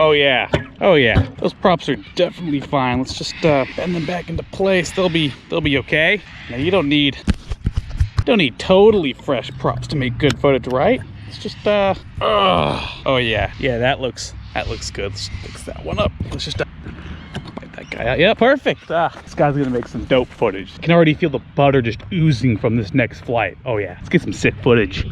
Oh yeah, oh yeah. Those props are definitely fine. Let's just bend them back into place. They'll be okay. Now you don't need totally fresh props to make good footage, right? It's just oh yeah, that looks good. Let's fix that one up. Let's just bite that guy out. Yeah, perfect. This guy's gonna make some dope footage. I can already feel the butter just oozing from this next flight. Oh yeah, let's get some sick footage.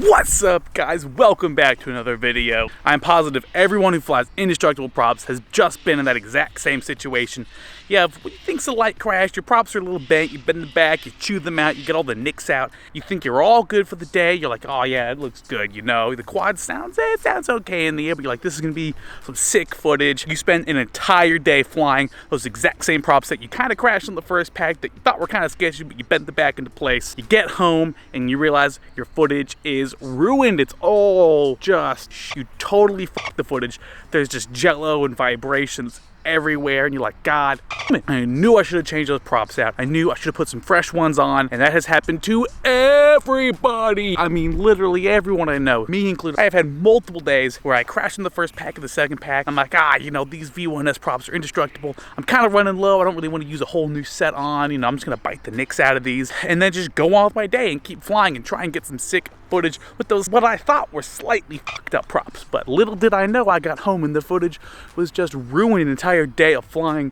What's up, guys? Welcome back to another video. I'm positive everyone who flies indestructible props has just been in that exact same situation. Yeah, when you think the light crashed, your props are a little bent, you bend the back, you chew them out, you get all the nicks out, you think you're all good for the day, you're like, oh yeah, it looks good, you know, the quad sounds, it sounds okay in the air, but you're like, this is gonna be some sick footage. You spend an entire day flying those exact same props that you kind of crashed on the first pack that you thought were kind of sketchy, but you bent the back into place. You get home and you realize your footage is ruined. It's all just, you totally fucked the footage. There's just jello and vibrations everywhere, and you're like, God damn it, I knew I should have changed those props out. I knew I should have put some fresh ones on, and that has happened to everybody. I mean, literally everyone I know, me included. I have had multiple days where I crashed in the first pack of the second pack. I'm like, you know, these V1S props are indestructible. I'm kind of running low. I don't really want to use a whole new set on. You know, I'm just gonna bite the nicks out of these and then just go on with my day and keep flying and try and get some sick footage with those what I thought were slightly fucked up props. But little did I know, I got home and the footage was just ruined. An entire day of flying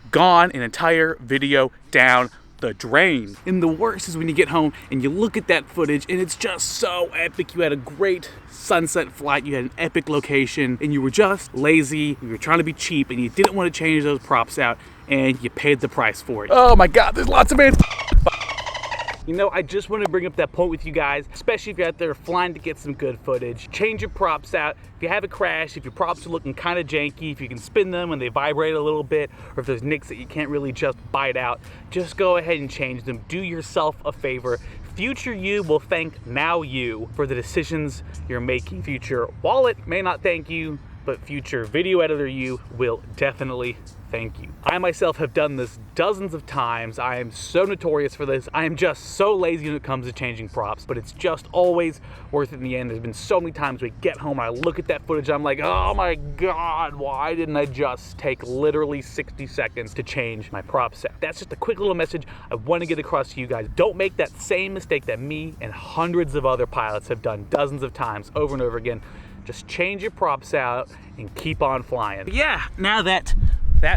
gone, an entire video down the drain. And the worst is when you get home and you look at that footage and it's just so epic. You had a great sunset flight, you had an epic location, and you were just lazy, you were trying to be cheap, and you didn't want to change those props out, and you paid the price for it. Oh my God, there's lots of it. You know, I just want to bring up that point with you guys, especially if you're out there flying to get some good footage. Change your props out. If you have a crash, if your props are looking kind of janky, if you can spin them and they vibrate a little bit, or if there's nicks that you can't really just bite out, just go ahead and change them. Do yourself a favor. Future you will thank now you for the decisions you're making. Future wallet may not thank you, but future video editor you will definitely thank you. I myself have done this dozens of times. I am so notorious for this. I am just so lazy when it comes to changing props, but it's just always worth it in the end. There's been so many times we get home and I look at that footage, I'm like, oh my God, why didn't I just take literally 60 seconds to change my prop set? That's just a quick little message I want to get across to you guys. Don't make that same mistake that me and hundreds of other pilots have done dozens of times over and over again. Just change your props out and keep on flying. But yeah, now that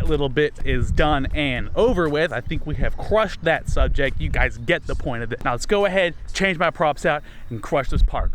little bit is done and over with, I think we have crushed that subject. You guys get the point of it. Now let's go ahead, change my props out, and crush this park.